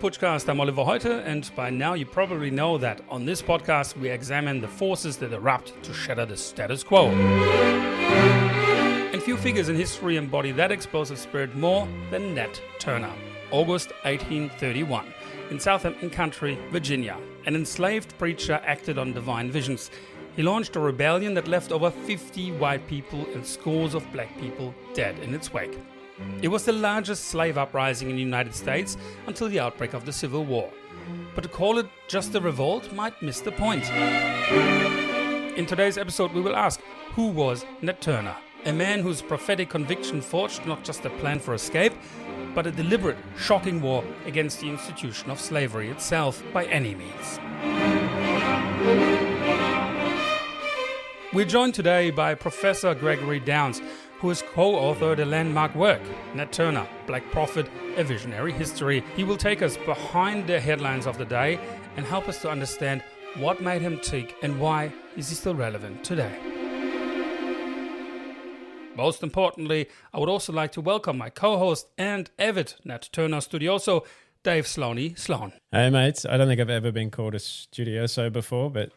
Pushcast. I'm Oliver Heute, and by now you probably know that on this podcast we examine the forces that erupt to shatter the status quo. And few figures in history embody that explosive spirit more than Nat Turner. August 1831, in Southampton Country, Virginia, an enslaved preacher acted on divine visions. He launched a rebellion that left over 50 white people and scores of black people dead in its wake. It was the largest slave uprising in the United States until the outbreak of the Civil War. But to call it just a revolt might miss the point. In today's episode we will ask, who was Nat Turner? A man whose prophetic conviction forged not just a plan for escape, but a deliberate, shocking war against the institution of slavery itself by any means. We're joined today by Professor Gregory Downs, who has co-authored a landmark work, Nat Turner, Black Prophet, A Visionary History. He will take us behind the headlines of the day and help us to understand what made him tick and why is he still relevant today. Most importantly, I would also like to welcome my co-host and avid Nat Turner studioso, Dave Sloan. Hey mates, I don't think I've ever been called a studioso before, but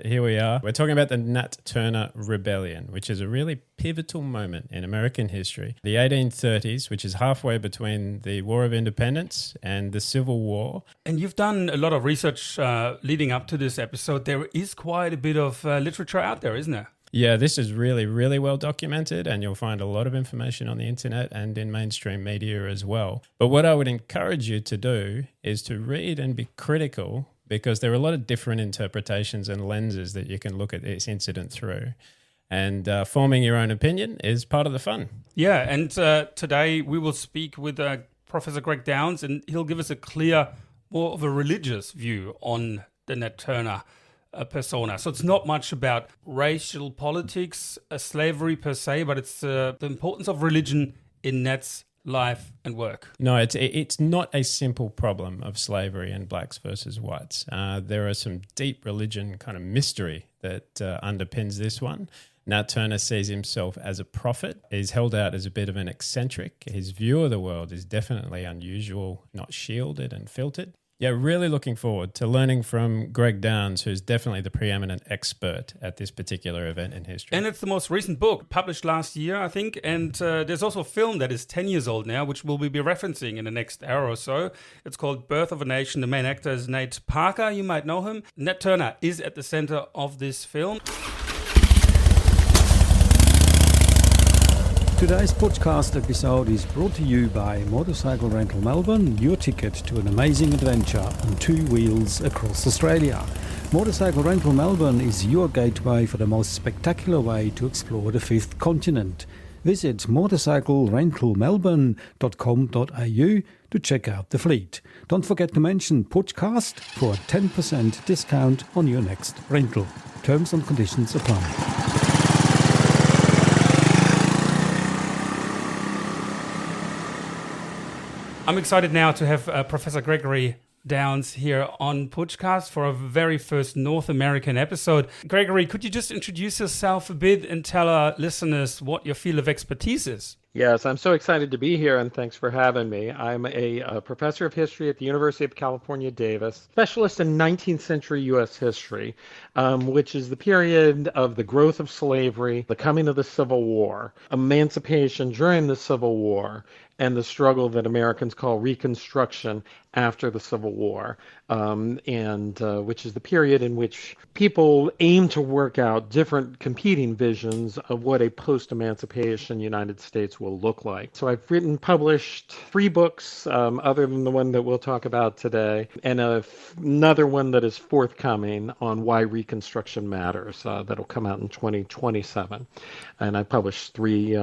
here we are. We're talking about the Nat Turner Rebellion, which is a really pivotal moment in American history. The 1830s, which is halfway between the War of Independence and the Civil War. And you've done a lot of research leading up to this episode. There is quite a bit of literature out there, isn't there? Yeah, this is really, really well documented, and you'll find a lot of information on the internet and in mainstream media as well. But what I would encourage you to do is to read and be critical, because there are a lot of different interpretations and lenses that you can look at this incident through. And forming your own opinion is part of the fun. Yeah, and today we will speak with Professor Greg Downs, and he'll give us a clear, more of a religious view on the Nat Turner persona. So it's not much about racial politics, slavery per se, but it's the importance of religion in Nat's life and work. No, it's not a simple problem of slavery and blacks versus whites. There are some deep religion kind of mystery that underpins this one. Nat Turner sees himself as a prophet. He's held out as a bit of an eccentric. His view of the world is definitely unusual, not shielded and filtered. Yeah, really looking forward to learning from Greg Downs, who's definitely the preeminent expert at this particular event in history. And it's the most recent book, published last year, I think. And there's also a film that is 10 years old now, which we'll be referencing in the next hour or so. It's called Birth of a Nation. The main actor is Nate Parker. You might know him. Nat Turner is at the center of this film. Today's podcast episode is brought to you by Motorcycle Rental Melbourne, your ticket to an amazing adventure on two wheels across Australia. Motorcycle Rental Melbourne is your gateway for the most spectacular way to explore the fifth continent. Visit motorcyclerentalmelbourne.com.au to check out the fleet. Don't forget to mention podcast for a 10% discount on your next rental. Terms and conditions apply. I'm excited now to have Professor Gregory Downs here on Pushcast for our very first North American episode. Gregory, could you just introduce yourself a bit and tell our listeners what your field of expertise is? Yes, I'm so excited to be here, and thanks for having me. I'm a professor of history at the University of California, Davis, specialist in 19th century U.S. history, which is the period of the growth of slavery, the coming of the Civil War, emancipation during the Civil War, and the struggle that Americans call Reconstruction after the Civil War, which is the period in which people aim to work out different competing visions of what a post-emancipation United States will look like. So I've published 3 books, other than the one that we'll talk about today, and another one that is forthcoming on why Reconstruction matters, that'll come out in 2027. And I published three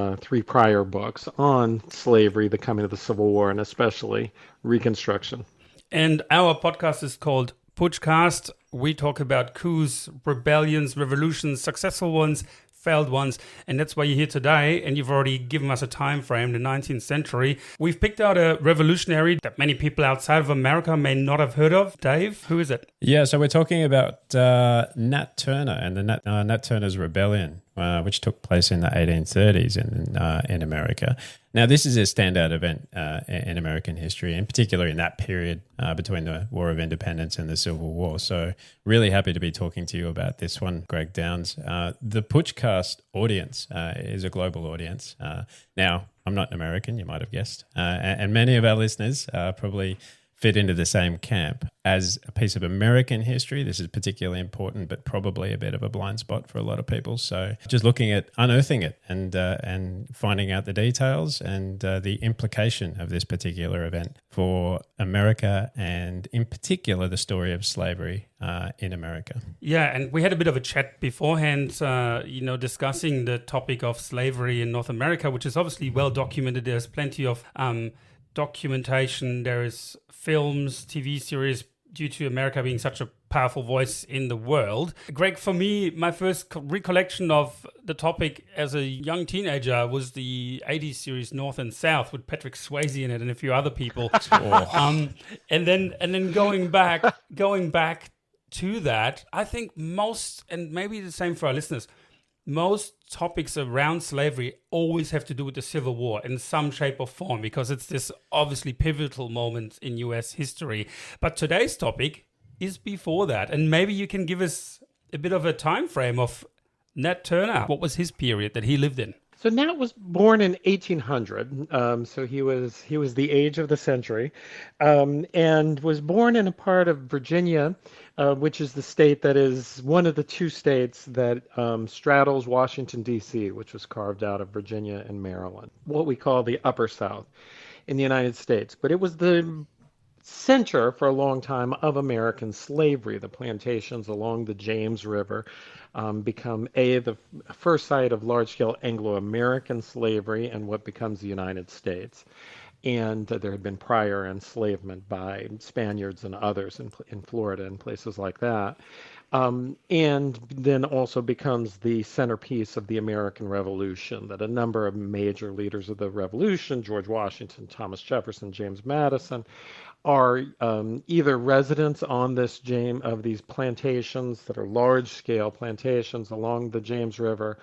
prior books on slavery, the coming of the Civil War, and especially Reconstruction. And our podcast is called Pushcast. We talk about coups, rebellions, revolutions, successful ones, failed ones, and that's why you're here today. And you've already given us a time frame, the 19th century. We've picked out a revolutionary that many people outside of America may not have heard of. Dave, who is it? Yeah, so we're talking about Nat Turner and the Nat Turner's Rebellion. which took place in the 1830s in America. Now, this is a standout event in American history, in particular in that period between the War of Independence and the Civil War. So really happy to be talking to you about this one, Greg Downs. The Putschcast audience is a global audience. Now, I'm not an American, you might have guessed, and many of our listeners probably fit into the same camp. As a piece of American history, this is particularly important, but probably a bit of a blind spot for a lot of people. So just looking at unearthing it and finding out the details and the implication of this particular event for America, and in particular the story of slavery in America. Yeah, and we had a bit of a chat beforehand, discussing the topic of slavery in North America, which is obviously well documented. There's plenty of documentation, there is films, TV series, due to America being such a powerful voice in the world. Greg, for me, my first recollection of the topic as a young teenager was the 80s series North and South with Patrick Swayze in it and a few other people. And then going back to that, I think most, and maybe the same for our listeners, most topics around slavery always have to do with the Civil War in some shape or form, because it's this obviously pivotal moment in US history. But today's topic is before that. And maybe you can give us a bit of a time frame of Nat Turner. What was his period that he lived in? So Nat was born in 1800, so he was the age of the century, and was born in a part of Virginia, which is the state that is one of the two states that straddles Washington, D.C., which was carved out of Virginia and Maryland, what we call the Upper South in the United States. But it was the center for a long time of American slavery. The plantations along the James River become the first site of large-scale Anglo-American slavery and what becomes the United States. And there had been prior enslavement by Spaniards and others in Florida and places like that. And then also becomes the centerpiece of the American Revolution, that a number of major leaders of the Revolution, George Washington, Thomas Jefferson, James Madison, are either residents on these plantations that are large-scale plantations along the James River,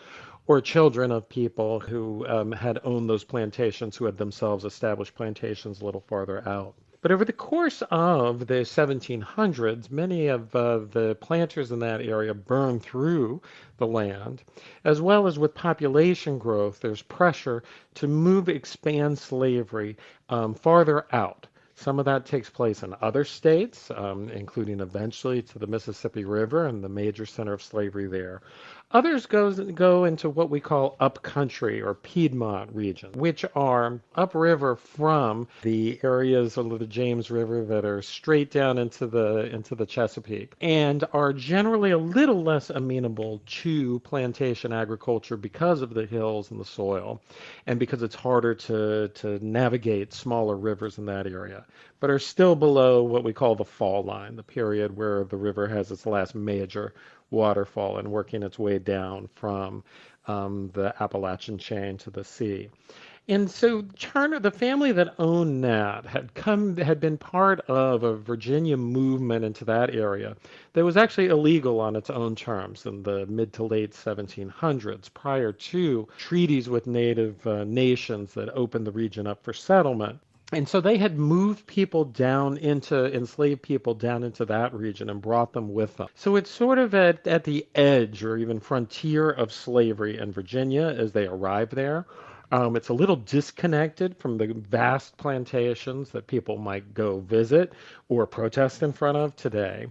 or children of people who had owned those plantations, who had themselves established plantations a little farther out. But over the course of the 1700s, many of the planters in that area burned through the land, as well as with population growth, there's pressure to expand slavery farther out. Some of that takes place in other states, including eventually to the Mississippi River and the major center of slavery there. Others go into what we call upcountry or Piedmont region, which are upriver from the areas of the James River that are straight down into the Chesapeake, and are generally a little less amenable to plantation agriculture because of the hills and the soil, and because it's harder to navigate smaller rivers in that area, but are still below what we call the fall line, the period where the river has its last major waterfall and working its way down from the Appalachian chain to the sea. And so Turner, the family that owned Nat, had been part of a Virginia movement into that area that was actually illegal on its own terms in the mid to late 1700s, prior to treaties with native nations that opened the region up for settlement. And so they had moved enslaved people down into that region and brought them with them. So it's sort of at the edge or even frontier of slavery in Virginia as they arrive there. It's a little disconnected from the vast plantations that people might go visit or protest in front of today.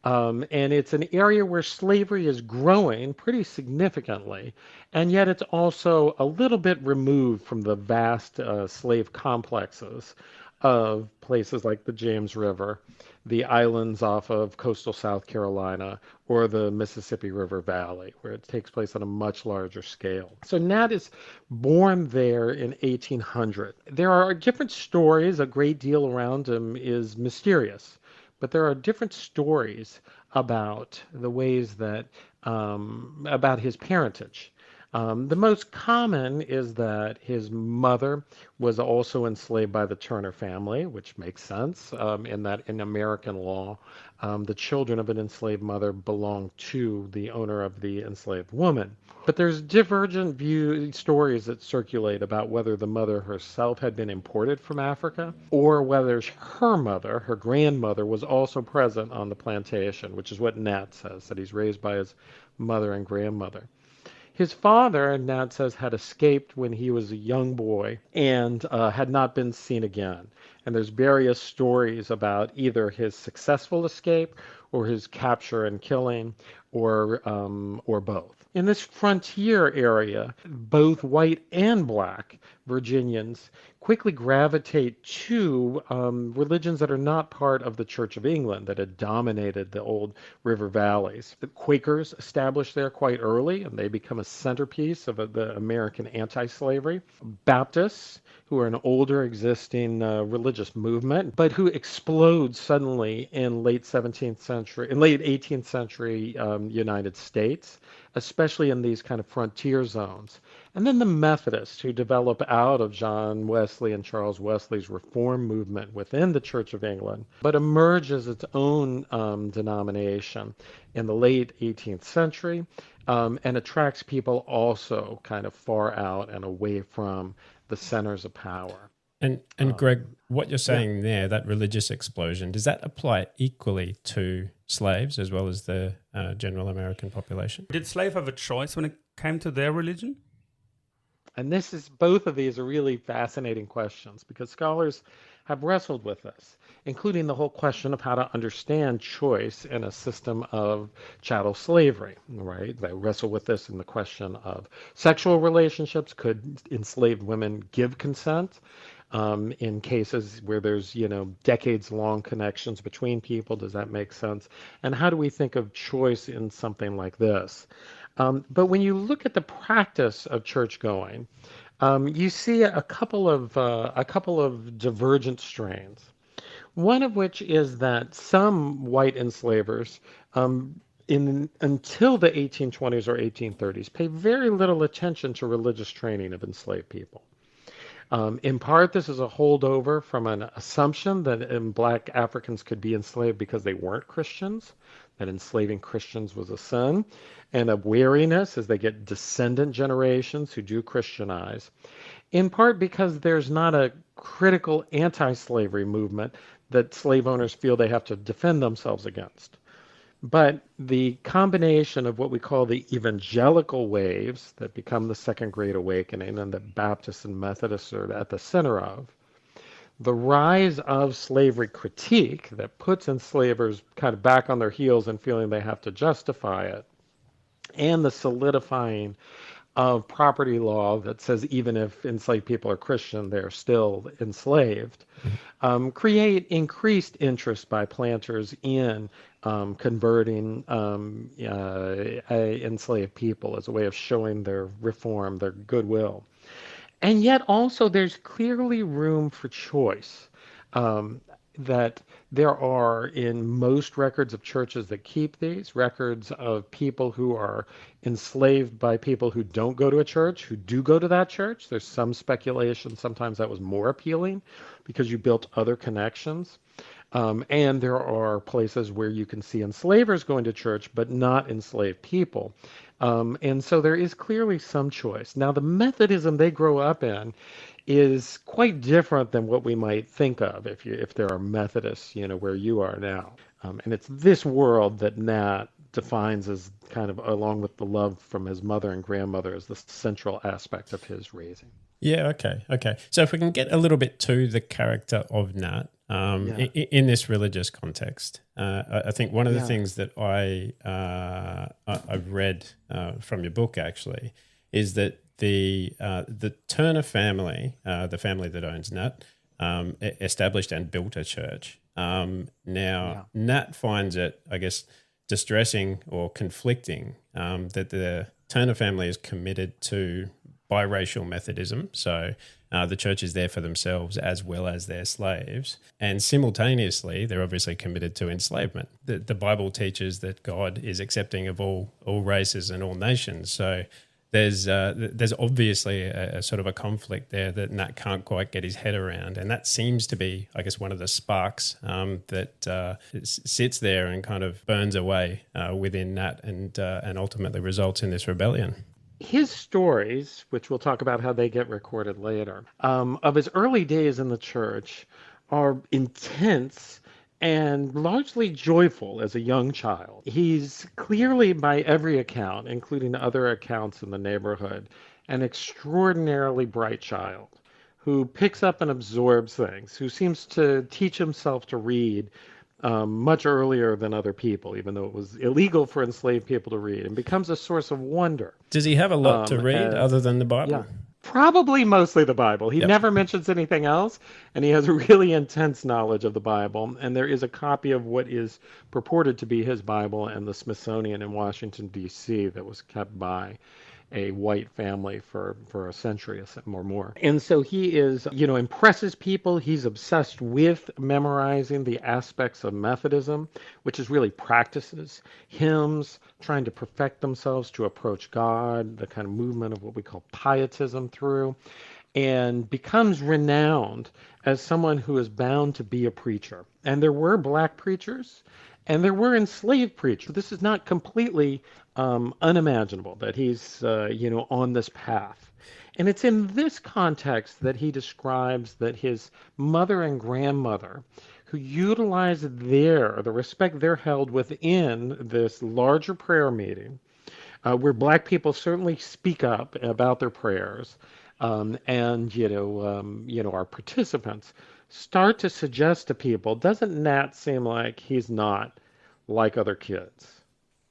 And it's an area where slavery is growing pretty significantly, and yet it's also a little bit removed from the vast slave complexes of places like the James River, the islands off of coastal South Carolina, or the Mississippi River Valley, where it takes place on a much larger scale. So Nat is born there in 1800. There are different stories. A great deal around him is mysterious. But there are different stories about the ways that, about his parentage. The most common is that his mother was also enslaved by the Turner family, which makes sense in that in American law, the children of an enslaved mother belong to the owner of the enslaved woman. But there's divergent stories that circulate about whether the mother herself had been imported from Africa or whether her mother, her grandmother, was also present on the plantation, which is what Nat says, that he's raised by his mother and grandmother. His father, Nat says, had escaped when he was a young boy and had not been seen again. And there's various stories about either his successful escape or his capture and killing or both. In this frontier area, both white and black Virginians quickly gravitate to religions that are not part of the Church of England that had dominated the old river valleys. The Quakers established there quite early, and they become a centerpiece of the American anti-slavery. Baptists, who are an older existing religious movement, but who explode suddenly in late 18th century United States, especially in these kind of frontier zones. And then the Methodists, who develop out of John Wesley and Charles Wesley's reform movement within the Church of England, but emerge as its own denomination in the late 18th century and attracts people also kind of far out and away from the centers of power. And Greg, what you're saying there, that religious explosion, does that apply equally to slaves as well as the general American population? Did slaves have a choice when it came to their religion? And both of these are really fascinating questions because scholars have wrestled with this, including the whole question of how to understand choice in a system of chattel slavery, right? They wrestle with this in the question of sexual relationships. Could enslaved women give consent? In cases where there's, decades-long connections between people, does that make sense? And how do we think of choice in something like this? But when you look at the practice of church going, you see a couple of divergent strains. One of which is that some white enslavers, until the 1820s or 1830s, pay very little attention to religious training of enslaved people. In part, this is a holdover from an assumption that black Africans could be enslaved because they weren't Christians, that enslaving Christians was a sin, and a wariness as they get descendant generations who do Christianize. In part because there's not a critical anti-slavery movement that slave owners feel they have to defend themselves against. But the combination of what we call the evangelical waves that become the Second Great Awakening and that Baptists and Methodists are at the center of, the rise of slavery critique that puts enslavers kind of back on their heels and feeling they have to justify it, and the solidifying of property law that says even if enslaved people are Christian, they're still enslaved, create increased interest by planters in converting enslaved people as a way of showing their reform, their goodwill. And yet also there's clearly room for choice. That there are in most records of churches that keep these records of people who are enslaved by people who don't go to a church, who do go to that church. There's some speculation sometimes that was more appealing because you built other connections. And there are places where you can see enslavers going to church, but not enslaved people. And so there is clearly some choice. Now, the Methodism they grow up in is quite different than what we might think of if there are Methodists, where you are now. And it's this world that Nat defines as kind of, along with the love from his mother and grandmother, as the central aspect of his raising. Yeah, okay. So if we can get a little bit to the character of Nat in this religious context, I think one of the things that I've read from your book actually is that the Turner family, the family that owns Nat, established and built a church. Nat finds it, I guess, distressing or conflicting that the Turner family is committed to biracial Methodism. So the church is there for themselves as well as their slaves. And simultaneously, they're obviously committed to enslavement. The Bible teaches that God is accepting of all races and all nations. So there's obviously a sort of a conflict there that Nat can't quite get his head around, and that seems to be, I guess, one of the sparks that sits there and kind of burns away within Nat, and ultimately results in this rebellion. His stories, which we'll talk about how they get recorded later, of his early days in the church are intense and largely joyful as a young child. He's clearly, by every account, including other accounts in the neighborhood, an extraordinarily bright child who picks up and absorbs things, who seems to teach himself to read much earlier than other people, even though it was illegal for enslaved people to read, and becomes a source of wonder. Does he have a lot to read other than the Bible? Yeah. Probably mostly the Bible. He never mentions anything else, and he has a really intense knowledge of the Bible. And there is a copy of what is purported to be his Bible in the Smithsonian in Washington, D.C. that was kept by a white family for a century or more. And so he is, impresses people. He's obsessed with memorizing the aspects of Methodism, which is really practices, hymns, trying to perfect themselves to approach God, the kind of movement of what we call pietism through, and becomes renowned as someone who is bound to be a preacher. And there were black preachers, and there were enslaved preachers. This is not completely unimaginable that he's, on this path. And it's in this context that he describes that his mother and grandmother, who utilize the respect they're held within this larger prayer meeting, where black people certainly speak up about their prayers, and our participants start to suggest to people, doesn't Nat seem like he's not like other kids?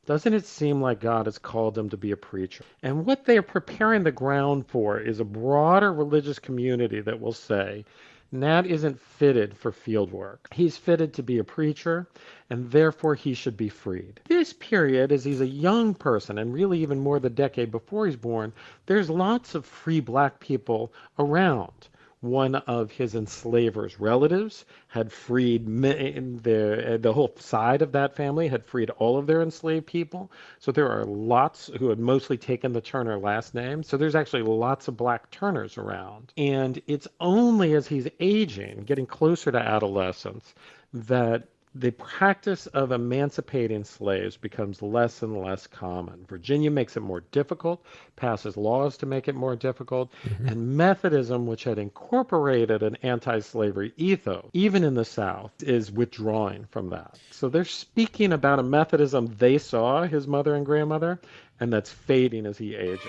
Doesn't it seem like God has called him to be a preacher? And what they are preparing the ground for is a broader religious community that will say, Nat isn't fitted for field work. He's fitted to be a preacher, and therefore he should be freed. This period, as he's a young person, and really even more the decade before he's born, there's lots of free black people around. One of his enslavers' relatives had freed the whole side of that family, had freed all of their enslaved people. So there are lots who had mostly taken the Turner last name. So there's actually lots of black Turners around. And it's only as he's aging, getting closer to adolescence, that the practice of emancipating slaves becomes less and less common. Virginia makes it more difficult, passes laws to make it more difficult, and Methodism, which had incorporated an anti-slavery ethos, even in the South, is withdrawing from that. So they're speaking about a Methodism they saw, his mother and grandmother, and that's fading as he ages.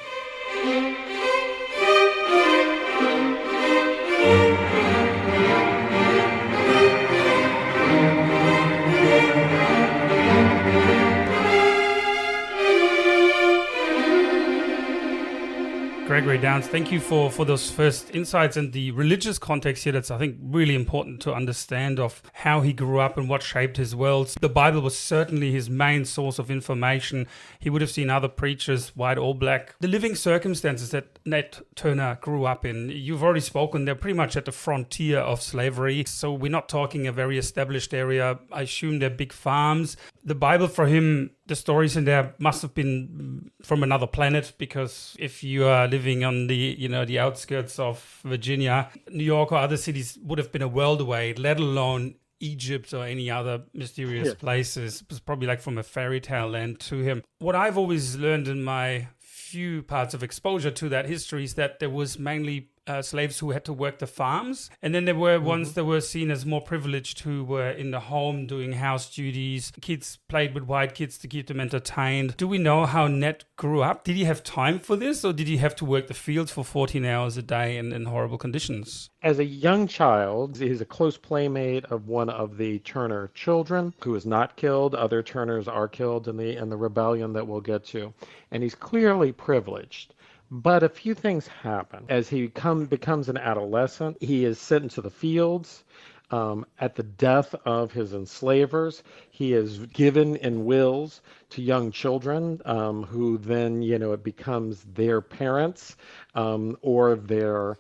Gregory Downs, thank you for those first insights and the religious context here. That's, I think, really important to understand of how he grew up and what shaped his world. The Bible was certainly his main source of information. He would have seen other preachers, white or black. The living circumstances that Nat Turner grew up in, you've already spoken, they're pretty much at the frontier of slavery. So we're not talking a very established area. I assume they're big farms. The Bible for him, the stories in there must have been from another planet, because if you are living on the outskirts of Virginia, New York or other cities would have been a world away, let alone Egypt or any other mysterious places. It was probably like from a fairy tale land to him. What I've always learned in my few parts of exposure to that history is that there was mainly slaves who had to work the farms. And then there were ones that were seen as more privileged who were in the home doing house duties. Kids played with white kids to keep them entertained. Do we know how Nat grew up? Did he have time for this, or did he have to work the fields for 14 hours a day in horrible conditions? As a young child, he's a close playmate of one of the Turner children who is not killed. Other Turners are killed in the rebellion that we'll get to. And he's clearly privileged. But a few things happen. As he becomes an adolescent, he is sent into the fields. At the death of his enslavers, he is given in wills to young children who then, it becomes their parents or their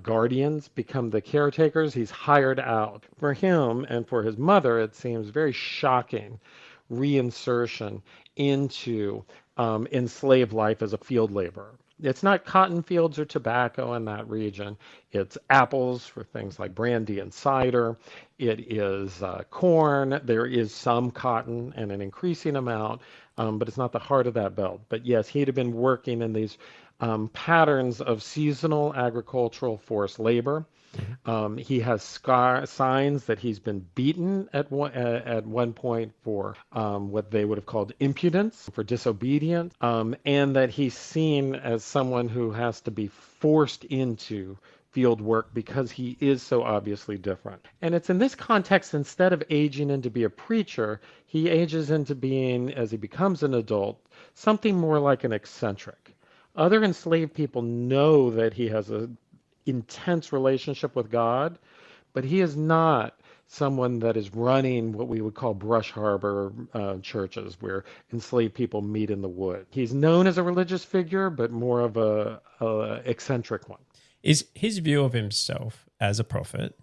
guardians become the caretakers. He's hired out. For him and for his mother, it seems very shocking reinsertion into enslaved life as a field laborer. It's not cotton fields or tobacco in that region. It's apples for things like brandy and cider. It is corn. There is some cotton and an increasing amount, but it's not the heart of that belt. But yes, he'd have been working in these patterns of seasonal agricultural forced labor. He has signs that he's been beaten at one point for what they would have called impudence, for disobedience, and that he's seen as someone who has to be forced into field work because he is so obviously different. And it's in this context, instead of aging in to be a preacher, he ages into being, as he becomes an adult, something more like an eccentric. Other enslaved people know that he has a intense relationship with God, but he is not someone that is running what we would call brush harbor churches where enslaved people meet in the wood. He's known as a religious figure, but more of a eccentric one. Is his view of himself as a prophet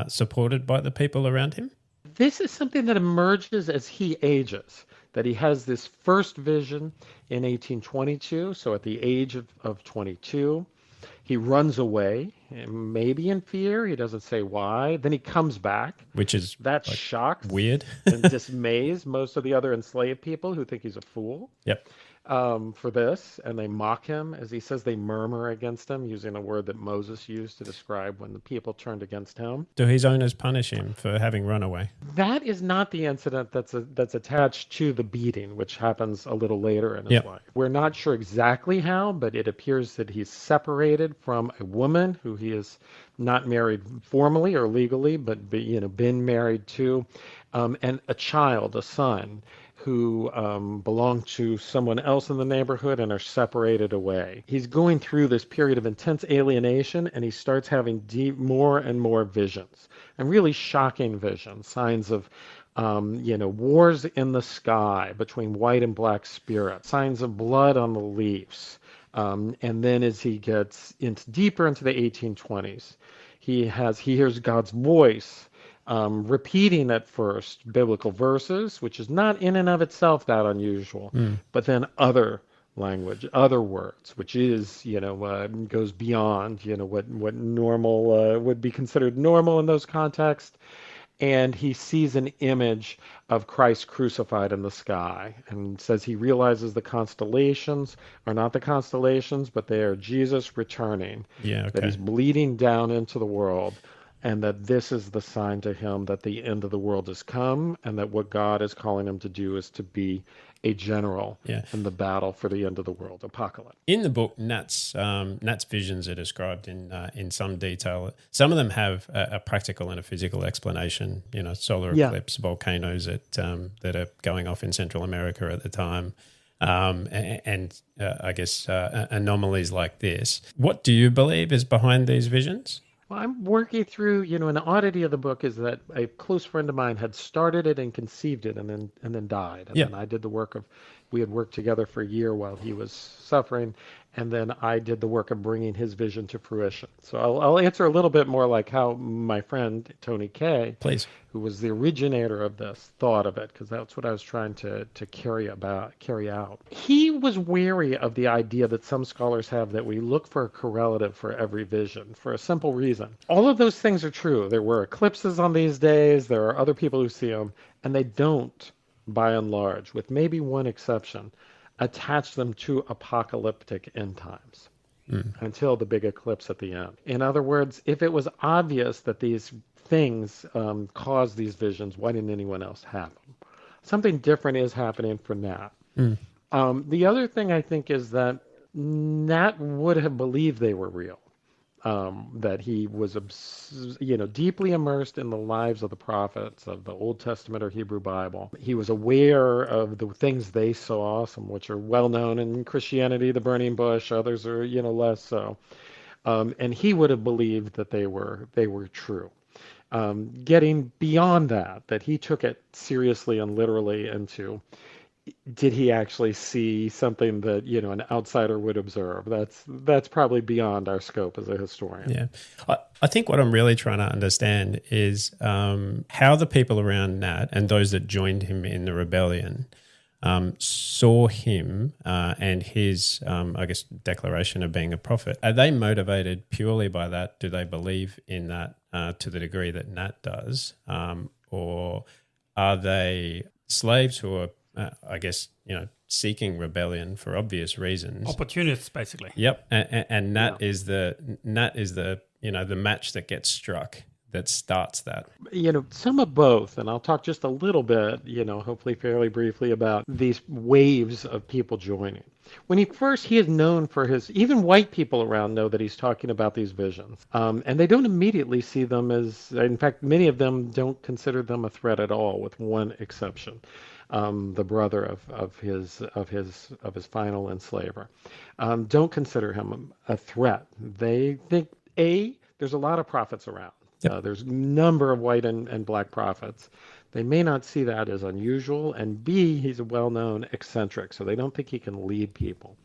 supported by the people around him? This is something that emerges as he ages, that he has this first vision in 1822, so at the age of 22. He runs away, maybe in fear. He doesn't say why. Then he comes back. Which is that shocks weird and dismays most of the other enslaved people who think he's a fool. Yep. For this, and they mock him. As he says, they murmur against him, using a word that Moses used to describe when the people turned against him. Do his owners punish him for having run away? That is not the incident that's attached to the beating, which happens a little later in his life. We're not sure exactly how, but it appears that he's separated from a woman who he is not married formally or legally, but been married to, and a child, a son, who belong to someone else in the neighborhood and are separated away. He's going through this period of intense alienation, and he starts having more and more visions, and really shocking visions, signs of wars in the sky between white and black spirits, signs of blood on the leaves. And then as he gets deeper into the 1820s, he hears God's voice repeating at first biblical verses, which is not in and of itself that unusual, but then other language, other words, which is, goes beyond, what normal would be considered normal in those contexts. And he sees an image of Christ crucified in the sky, and says he realizes the constellations are not the constellations, but they are Jesus returning, that he's bleeding down into the world, and that this is the sign to him that the end of the world has come, and that what God is calling him to do is to be a general in the battle for the end of the world, apocalypse. In the book, Nat's visions are described in some detail. Some of them have a practical and a physical explanation, solar eclipse, volcanoes that are going off in Central America at the time, and I guess anomalies like this. What do you believe is behind these visions? Well, I'm working through, an oddity of the book is that a close friend of mine had started it and conceived it and then died. And then I did the work we had worked together for a year while he was suffering, and then I did the work of bringing his vision to fruition. So I'll answer a little bit more like how my friend Tony Kay, who was the originator of this, thought of it, because that's what I was trying to carry out. He was wary of the idea that some scholars have that we look for a correlative for every vision, for a simple reason. All of those things are true. There were eclipses on these days. There are other people who see them, and they don't, by and large, with maybe one exception, attach them to apocalyptic end times until the big eclipse at the end. In other words, if it was obvious that these things caused these visions, why didn't anyone else have them? Something different is happening for Nat. The other thing I think is that Nat would have believed they were real. That he was, deeply immersed in the lives of the prophets of the Old Testament or Hebrew Bible. He was aware of the things they saw, some which are well known in Christianity, the burning bush, others are, less so. And he would have believed that they were true. Getting beyond that he took it seriously and literally into, did he actually see something that an outsider would observe? That's probably beyond our scope as a historian. Yeah, I think what I'm really trying to understand is how the people around Nat and those that joined him in the rebellion saw him and his, I guess, declaration of being a prophet. Are they motivated purely by that? Do they believe in that to the degree that Nat does? Or are they slaves who are, I guess, seeking rebellion for obvious reasons? Opportunists, basically. Yep, and Nat is the the match that gets struck, that starts that. Some of both, and I'll talk just a little bit, hopefully fairly briefly, about these waves of people joining. When he is known for even white people around know that he's talking about these visions. And they don't immediately see them as, in fact, many of them don't consider them a threat at all, with one exception. The brother of his final enslaver, don't consider him a threat. They think, there's a lot of prophets around. Yep. There's a number of white and black prophets. They may not see that as unusual. And B, he's a well-known eccentric, so they don't think he can lead people.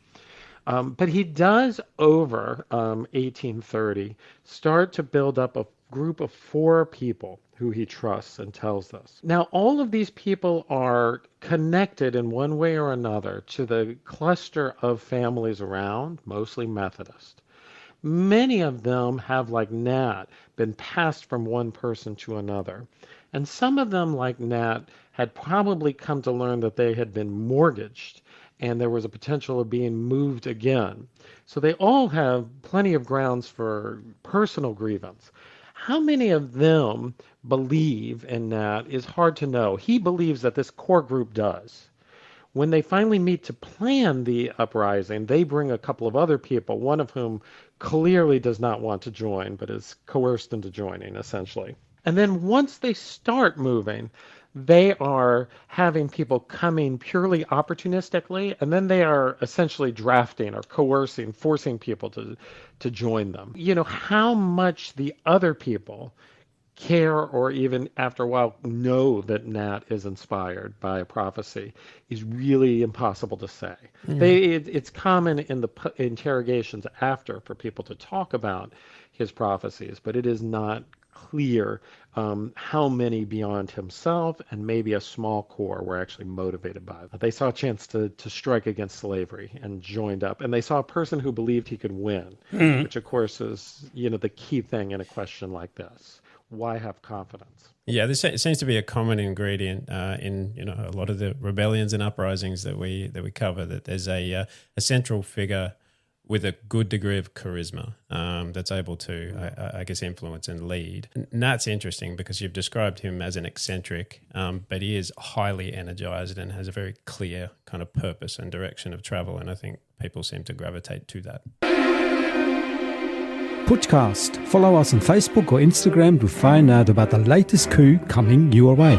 But he does, over 1830, start to build up a group of 4 people who he trusts and tells us. Now, all of these people are connected in one way or another to the cluster of families around, mostly Methodist. Many of them have, like Nat, been passed from one person to another. And some of them, like Nat, had probably come to learn that they had been mortgaged and there was a potential of being moved again. So they all have plenty of grounds for personal grievance. How many of them believe in Nat is hard to know. He believes that this core group does. When they finally meet to plan the uprising, they bring a couple of other people, one of whom clearly does not want to join, but is coerced into joining, essentially. And then once they start moving, they are having people coming purely opportunistically, and then they are essentially drafting or coercing, forcing people to join them. How much the other people care or even after a while know that Nat is inspired by a prophecy is really impossible to say. It's common in the interrogations after for people to talk about his prophecies, but it is not clear how many beyond himself and maybe a small core were actually motivated by it. They saw a chance to strike against slavery and joined up, and they saw a person who believed he could win, which of course is the key thing in a question like this. Why have confidence? Yeah, this seems to be a common ingredient in a lot of the rebellions and uprisings that we cover. That there's a central figure with a good degree of charisma that's able to, I guess, influence and lead. And that's interesting because you've described him as an eccentric, but he is highly energized and has a very clear kind of purpose and direction of travel. And I think people seem to gravitate to that. Putcast. Follow us on Facebook or Instagram to find out about the latest coup coming your way.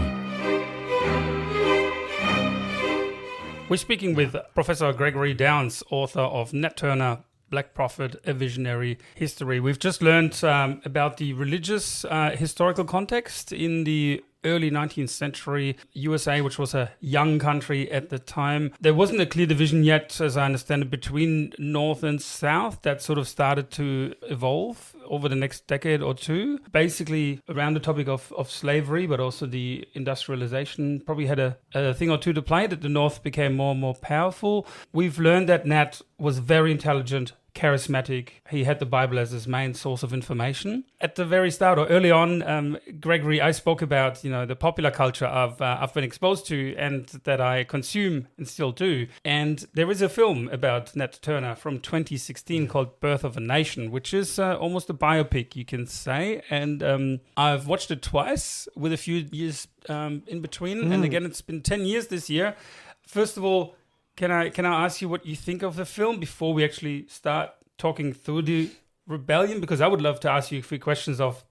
We're speaking with Professor Gregory Downs, author of Nat Turner, Black Prophet, A Visionary History. We've just learned about the religious historical context in the early 19th century USA, which was a young country at the time. There wasn't a clear division yet, as I understand it, between North and South. That sort of started to evolve over the next decade or two, basically around the topic of slavery, but also the industrialization probably had a thing or two to play, that the North became more and more powerful. We've learned that Nat was very intelligent, charismatic. He had the Bible as his main source of information. At the very start, or early on, Gregory, I spoke about the popular culture I've been exposed to and that I consume and still do. And there is a film about Nat Turner from 2016 called Birth of a Nation, which is almost a biopic, you can say. And I've watched it twice with a few years in between. And again, it's been 10 years this year. First of all, Can I ask you what you think of the film before we actually start talking through the rebellion? Because I would love to ask you a few questions of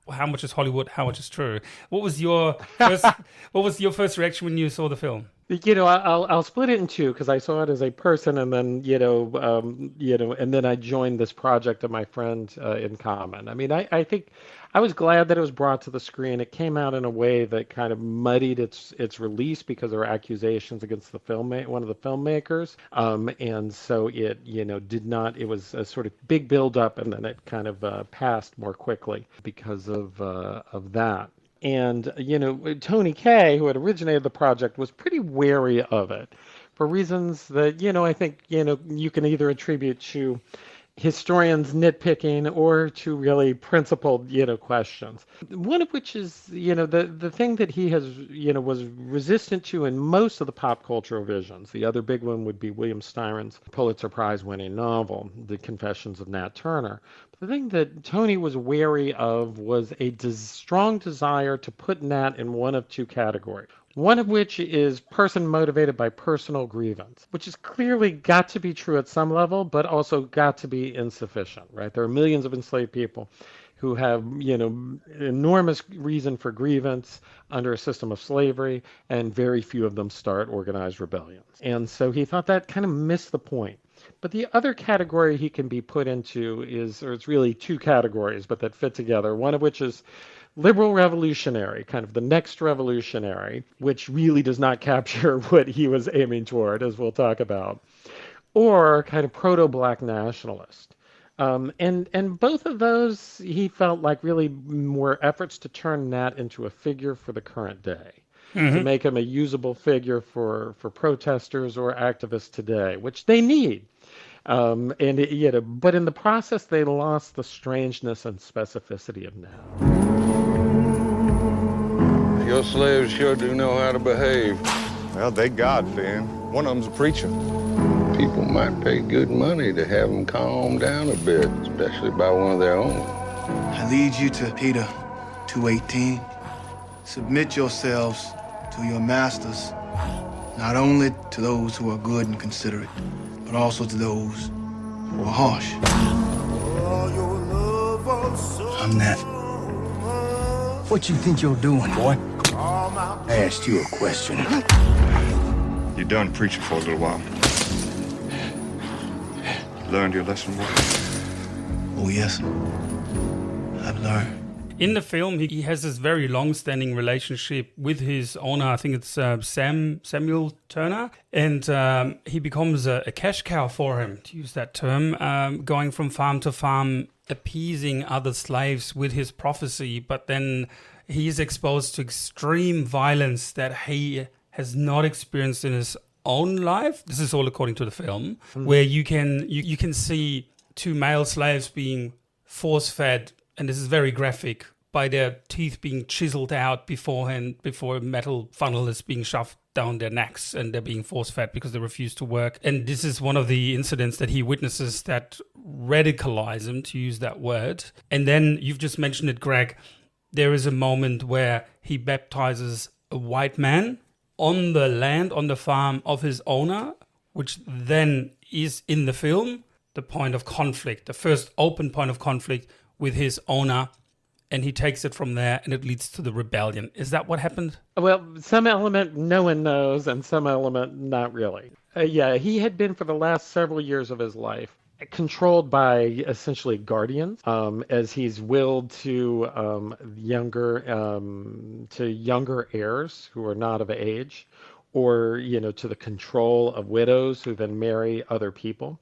how much is Hollywood, how much is true. What was your first reaction when you saw the film? I'll split it in two because I saw it as a person, and then and then I joined this project of my friend in common. I mean, I think I was glad that it was brought to the screen. It came out in a way that kind of muddied its release because there were accusations against one of the filmmakers, and so it did not. It was a sort of big build up, and then it kind of passed more quickly because of that. And, Tony Kaye, who had originated the project, was pretty wary of it for reasons that, I think, you can either attribute to historians nitpicking or to really principled, questions. One of which is, the thing that he has, was resistant to in most of the pop cultural visions. The other big one would be William Styron's Pulitzer Prize winning novel, The Confessions of Nat Turner. But the thing that Tony was wary of was a strong desire to put Nat in one of two categories. One of which is person motivated by personal grievance, which has clearly got to be true at some level, but also got to be insufficient, right? There are millions of enslaved people who have, enormous reason for grievance under a system of slavery, and very few of them start organized rebellions. And so he thought that kind of missed the point. But the other category he can be put into is, or it's really two categories, but that fit together, one of which is liberal revolutionary, kind of the next revolutionary, which really does not capture what he was aiming toward, as we'll talk about, or kind of proto-black nationalist. And both of those, he felt like really were efforts to turn Nat into a figure for the current day, to make him a usable figure for protesters or activists today, which they need. But in the process, they lost the strangeness and specificity of Nat. Your slaves sure do know how to behave. Well, they God-fearing. One of them's a preacher. People might pay good money to have them calm down a bit, especially by one of their own. I lead you to Peter 2:18. Submit yourselves to your masters, not only to those who are good and considerate, but also to those who are harsh. I'm Nat. What you think you're doing, boy? I asked you a question. You're done preaching for a little while. Learned your lesson, boy? Oh, yes. I've learned. In the film, he has this very long-standing relationship with his owner. I think it's Samuel Turner. And he becomes a cash cow for him, to use that term, going from farm to farm, appeasing other slaves with his prophecy. But then he is exposed to extreme violence that he has not experienced in his own life. This is all according to the film, where you can see two male slaves being force-fed, and this is very graphic, by their teeth being chiseled out beforehand, before a metal funnel is being shoved down their necks, and they're being force-fed because they refuse to work. And this is one of the incidents that he witnesses that radicalize him, to use that word. And then you've just mentioned it, Greg. There is a moment where he baptizes a white man on the land, on the farm of his owner, which then is in the film the point of conflict, the first open point of conflict with his owner, and he takes it from there, and it leads to the rebellion. Is that what happened? Well, some element no one knows, and some element not really. He had been for the last several years of his life controlled by essentially guardians, as he's willed to younger heirs who are not of age, or to the control of widows who then marry other people.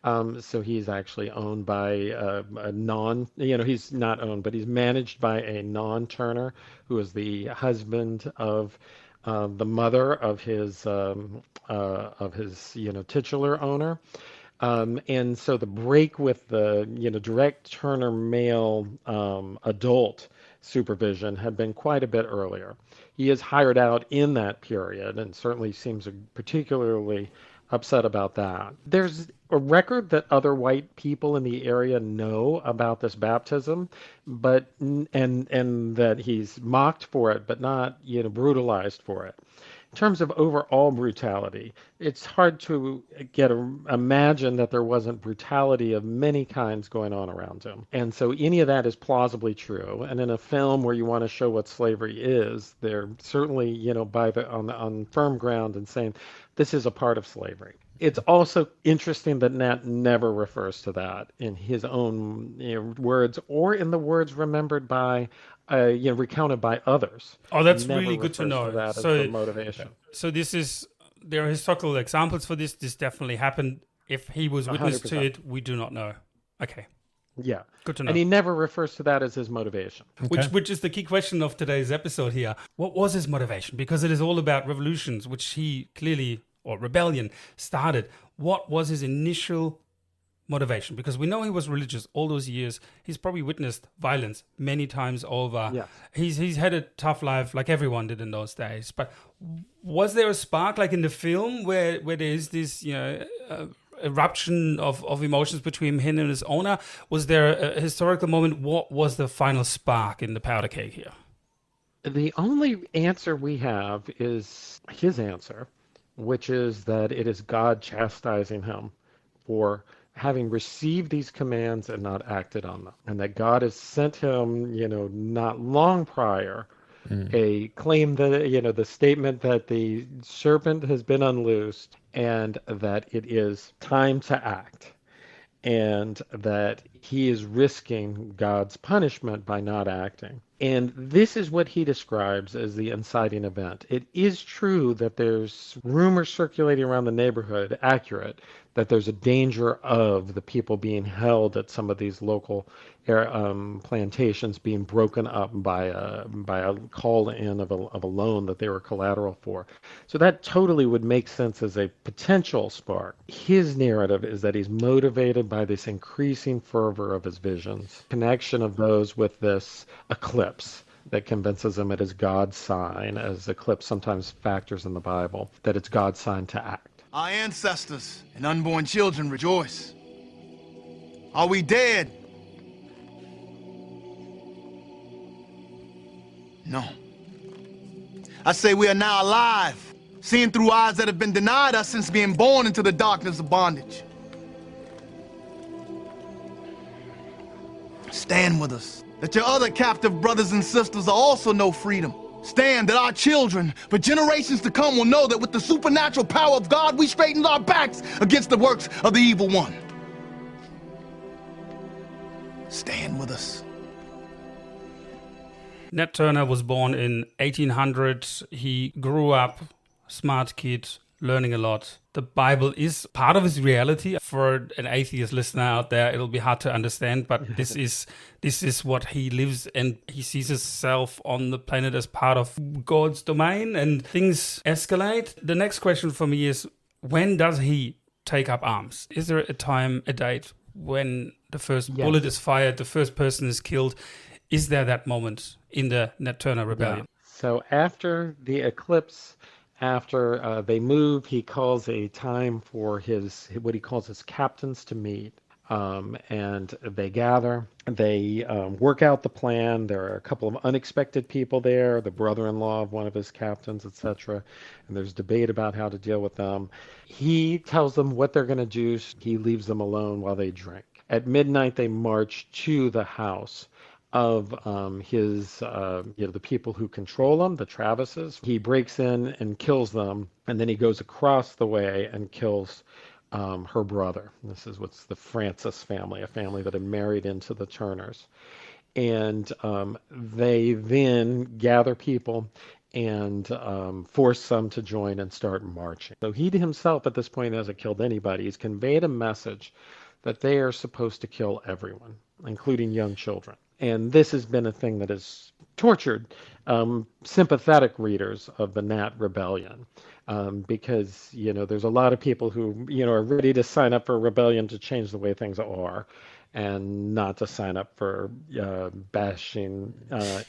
So he's actually owned by a he's not owned, but he's managed by a non-Turner who is the husband of the mother of his titular owner. And so the break with the direct Turner male adult supervision had been quite a bit earlier. He is hired out in that period, and certainly seems particularly upset about that. There's a record that other white people in the area know about this baptism, but and that he's mocked for it, but not brutalized for it. In terms of overall brutality, it's hard to imagine that there wasn't brutality of many kinds going on around him. And so any of that is plausibly true. And in a film where you want to show what slavery is, they're certainly, on firm ground and saying this is a part of slavery. It's also interesting that Nat never refers to that in his own words, or in the words remembered by recounted by others. Oh, that's really good to know. That so, as motivation. So there are historical examples for this. This definitely happened. If he was witness 100%. To it, we do not know. Okay. Yeah. Good to know. And he never refers to that as his motivation. Which is the key question of today's episode here. What was his motivation? Because it is all about revolutions, which he clearly, or rebellion, started. What was his initial motivation? Because we know he was religious all those years. He's probably witnessed violence many times over. Yes. He's had a tough life like everyone did in those days. But was there a spark like in the film where there is this, eruption of emotions between him and his owner? Was there a historical moment? What was the final spark in the powder keg here? The only answer we have is his answer, which is that it is God chastising him for having received these commands and not acted on them. And that God has sent him, not long prior, a claim that, the statement that the serpent has been unloosed and that it is time to act. And that he is risking God's punishment by not acting. And this is what he describes as the inciting event. It is true that there's rumors circulating around the neighborhood, accurate, that there's a danger of the people being held at some of these local plantations being broken up by a call in of a loan that they were collateral for. So that totally would make sense as a potential spark. His narrative is that he's motivated by this increasing fervor of his visions, connection of those with this eclipse that convinces him it is God's sign, as eclipse sometimes factors in the Bible, that it's God's sign to act. Our ancestors and unborn children rejoice. Are we dead? No. I say we are now alive, seeing through eyes that have been denied us since being born into the darkness of bondage. Stand with us, that your other captive brothers and sisters also know freedom. Stand that our children, for generations to come, will know that with the supernatural power of God, we straightened our backs against the works of the evil one. Stand with us. Nat Turner was born in 1800. He grew up, smart kid, learning a lot. The Bible is part of his reality. For an atheist listener out there, it'll be hard to understand, but this is what he lives, and he sees himself on the planet as part of God's domain, and things escalate. The next question for me is, when does he take up arms? Is there a time, a date, when the first bullet is fired, the first person is killed? Is there that moment in the Nat Turner rebellion? Yeah. So after the eclipse, after they move, he calls a time for what he calls his captains to meet. And they gather, they work out the plan. There are a couple of unexpected people there, the brother-in-law of one of his captains, etc. And there's debate about how to deal with them. He tells them what they're going to do. He leaves them alone while they drink. At midnight, they march to the house of the people who control him, the Travises. He breaks in and kills them, and then he goes across the way and kills her brother. This is what's the Francis family, a family that had married into the Turners. And they then gather people and force some to join and start marching. So he himself at this point hasn't killed anybody. He's conveyed a message that they are supposed to kill everyone, including young children. And this has been a thing that has tortured sympathetic readers of the Nat Rebellion, because, there's a lot of people who, are ready to sign up for a rebellion to change the way things are, and not to sign up for bashing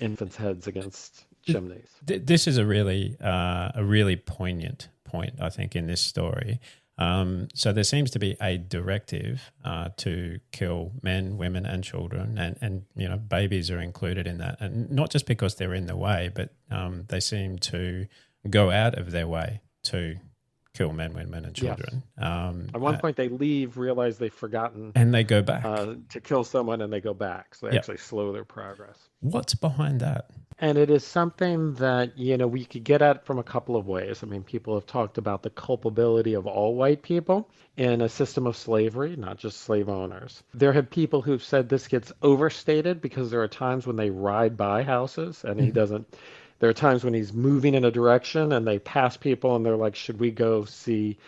infants' heads against chimneys. This is a really poignant point, I think, in this story. So there seems to be a directive to kill men, women, and children, and babies are included in that, and not just because they're in the way, but they seem to go out of their way to kill men, women, and children. Yes. At one point, they leave, realize they've forgotten, and they go back to kill someone, and they go back. So they actually slow their progress. What's behind that? And it is something that, we could get at from a couple of ways. I mean, people have talked about the culpability of all white people in a system of slavery, not just slave owners. There have people who've said this gets overstated because there are times when they ride by houses and he doesn't. There are times when he's moving in a direction and they pass people and they're like, should we go see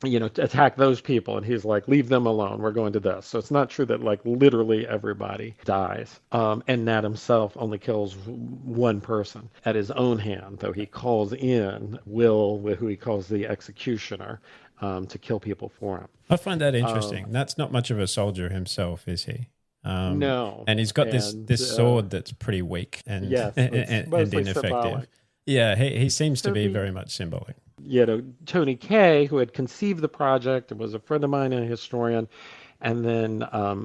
attack those people. And he's like, leave them alone. We're going to this. So it's not true that like literally everybody dies. And Nat himself only kills one person at his own hand, though he calls in Will, who he calls the executioner, to kill people for him. I find that interesting. Nat's not much of a soldier himself, is he? No. And he's got this sword that's pretty weak and, yes, and ineffective. Symbolic. Yeah, he seems to be very much symbolic. Tony Kaye, who had conceived the project and was a friend of mine and a historian, and then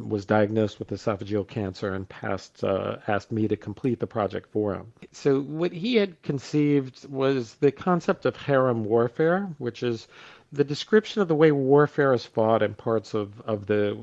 was diagnosed with esophageal cancer and asked me to complete the project for him. So what he had conceived was the concept of harem warfare, which is the description of the way warfare is fought in parts of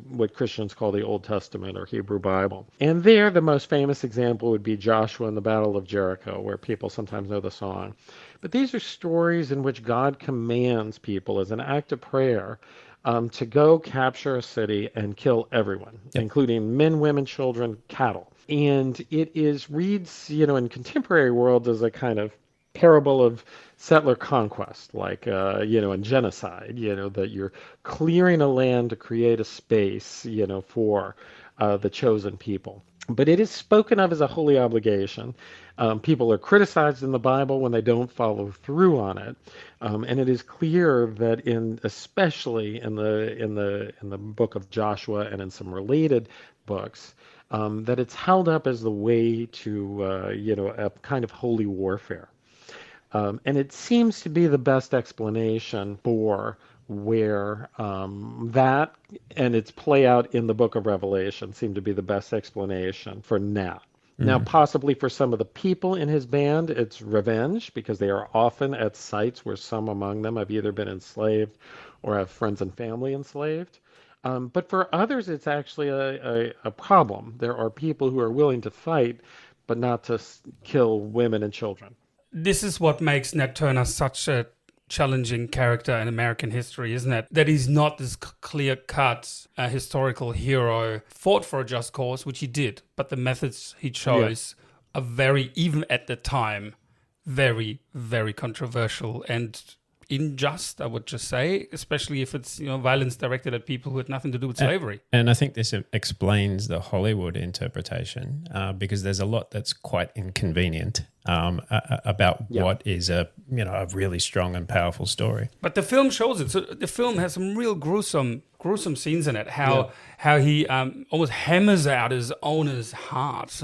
what Christians call the Old Testament or Hebrew Bible. And there, the most famous example would be Joshua and the Battle of Jericho, where people sometimes know the song. But these are stories in which God commands people as an act of prayer to go capture a city and kill everyone, including men, women, children, cattle. And it reads, in contemporary world as a kind of parable of settler conquest, like, and genocide, that you're clearing a land to create a space, for the chosen people. But it is spoken of as a holy obligation. People are criticized in the Bible when they don't follow through on it, and it is clear that especially in the book of Joshua and in some related books, that it's held up as the way to a kind of holy warfare. And it seems to be the best explanation for where that and its play out in the book of Revelation seem to be the best explanation for Nat. Now, possibly for some of the people in his band, it's revenge, because they are often at sites where some among them have either been enslaved or have friends and family enslaved. But for others, it's actually a problem. There are people who are willing to fight, but not to kill women and children. This is what makes Nat Turner such a challenging character in American history, isn't it? That he's not this clear-cut historical hero, fought for a just cause, which he did, but the methods he chose are very, even at the time, very, very controversial and unjust, I would just say, especially if it's violence directed at people who had nothing to do with slavery. And I think this explains the Hollywood interpretation, because there's a lot that's quite inconvenient about what is a really strong and powerful story. But the film shows it. So the film has some real gruesome scenes in it. How he almost hammers out his owner's heart,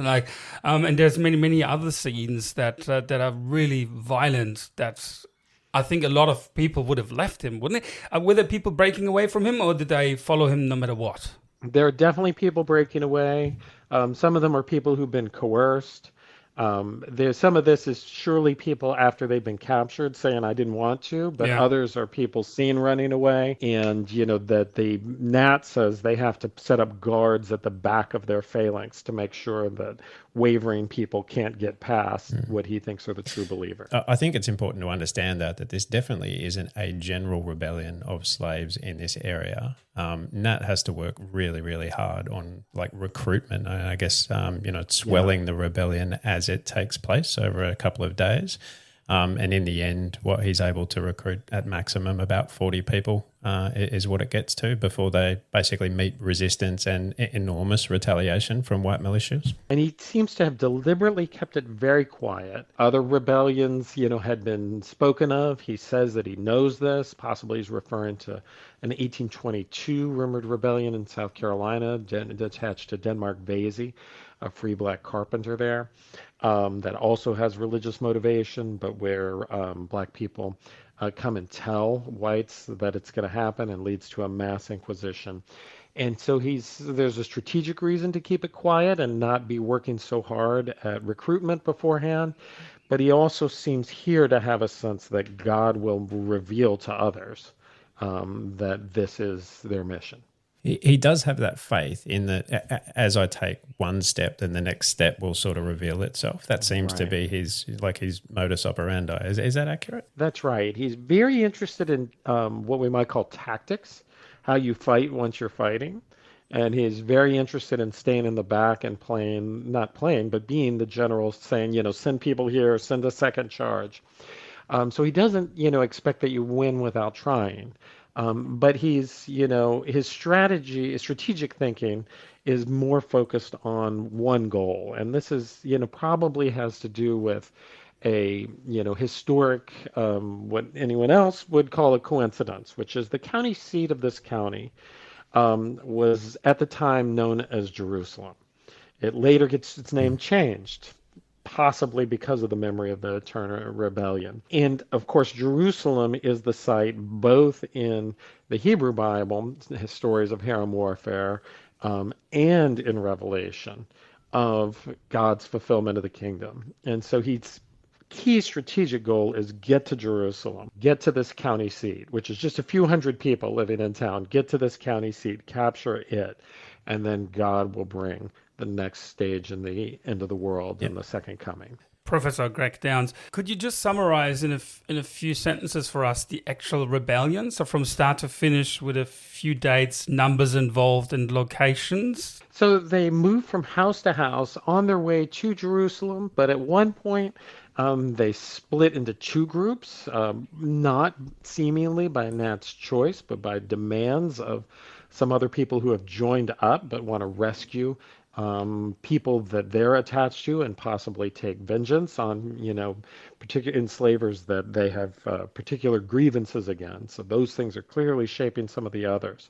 and there's many other scenes that are really violent. That's, I think, a lot of people would have left him, wouldn't they? Were there people breaking away from him, or did they follow him no matter what? There are definitely people breaking away. Some of them are people who've been coerced. There's some of this is surely people after they've been captured saying, I didn't want to, but others are people seen running away. And, that the Nat says they have to set up guards at the back of their phalanx to make sure that wavering people can't get past what he thinks are the true believers. I think it's important to understand that this definitely isn't a general rebellion of slaves in this area. Nat has to work really, really hard on recruitment. I guess, swelling the rebellion as it takes place over a couple of days. And in the end, what he's able to recruit at maximum about 40 people is what it gets to before they basically meet resistance and enormous retaliation from white militias. And he seems to have deliberately kept it very quiet. Other rebellions, had been spoken of. He says that he knows this. Possibly he's referring to an 1822 rumored rebellion in South Carolina attached to Denmark Vesey, a free black carpenter there, that also has religious motivation, but where black people come and tell whites that it's going to happen and leads to a mass inquisition. And so there's a strategic reason to keep it quiet and not be working so hard at recruitment beforehand. But he also seems here to have a sense that God will reveal to others that this is their mission. He does have that faith in that as I take one step, then the next step will sort of reveal itself. That seems to be his modus operandi. Is that accurate? That's right. He's very interested in what we might call tactics, how you fight once you're fighting. And he's very interested in staying in the back and being the general, saying, send people here, send a second charge. So he doesn't, expect that you win without trying. But his strategic thinking is more focused on one goal. And this is, probably has to do with a, historic, what anyone else would call a coincidence, which is the county seat of this county was at the time known as Jerusalem. It later gets its name changed, possibly because of the memory of the Turner Rebellion. And of course, Jerusalem is the site, both in the Hebrew Bible, stories of harem warfare, and in Revelation, of God's fulfillment of the kingdom. And so he's key strategic goal is get to Jerusalem, get to this county seat, which is just a few hundred people living in town, get to this county seat, capture it, and then God will bring the next stage in the end of the world in the second coming. Professor Greg Downs, could you just summarize in a few sentences for us the actual rebellion? So from start to finish with a few dates, numbers involved, and locations? So they move from house to house on their way to Jerusalem, but at one point they split into two groups, not seemingly by Nat's choice, but by demands of some other people who have joined up but want to rescue people that they're attached to and possibly take vengeance on, particular enslavers that they have particular grievances against. So those things are clearly shaping some of the others.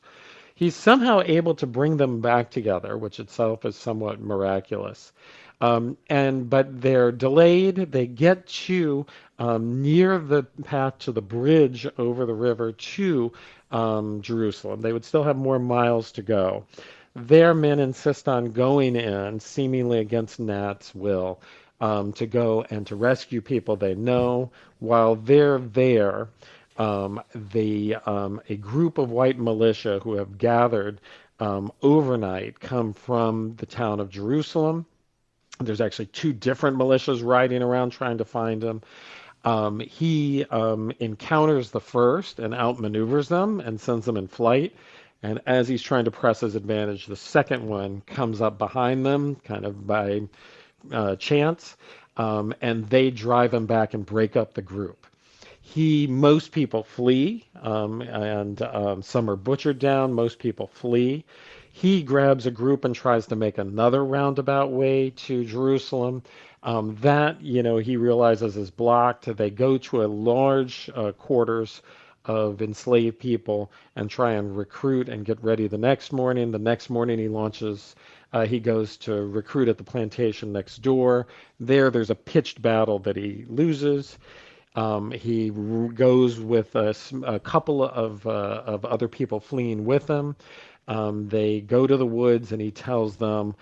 He's somehow able to bring them back together, which itself is somewhat miraculous. But they're delayed. They get to near the path to the bridge over the river to Jerusalem. They would still have more miles to go. Their men insist on going in, seemingly against Nat's will, to go and to rescue people they know. While they're there, a group of white militia who have gathered overnight come from the town of Jerusalem. There's actually two different militias riding around trying to find him. He encounters the first and outmaneuvers them and sends them in flight. And as he's trying to press his advantage, the second one comes up behind them, kind of by chance, and they drive him back and break up the group. Most people flee, and some are butchered down. Most people flee. He grabs a group and tries to make another roundabout way to Jerusalem. He realizes is blocked. They go to a large quarters of enslaved people and try and recruit and get ready the next morning. The next morning he goes to recruit at the plantation next door. There's a pitched battle that he loses. He goes with a couple of other people fleeing with him. They go to the woods and he tells them,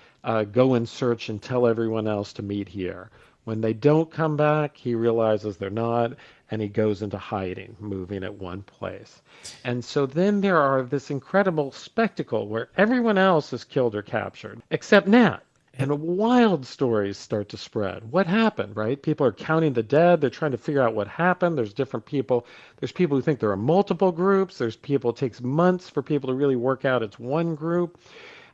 go and search and tell everyone else to meet here. When they don't come back, he realizes they're not, and he goes into hiding, moving at one place. And so then there are this incredible spectacle where everyone else is killed or captured, except Nat. And wild stories start to spread. What happened, right? People are counting the dead. They're trying to figure out what happened. There's different people. There's people who think there are multiple groups. There's people, it takes months for people to really work out it's one group.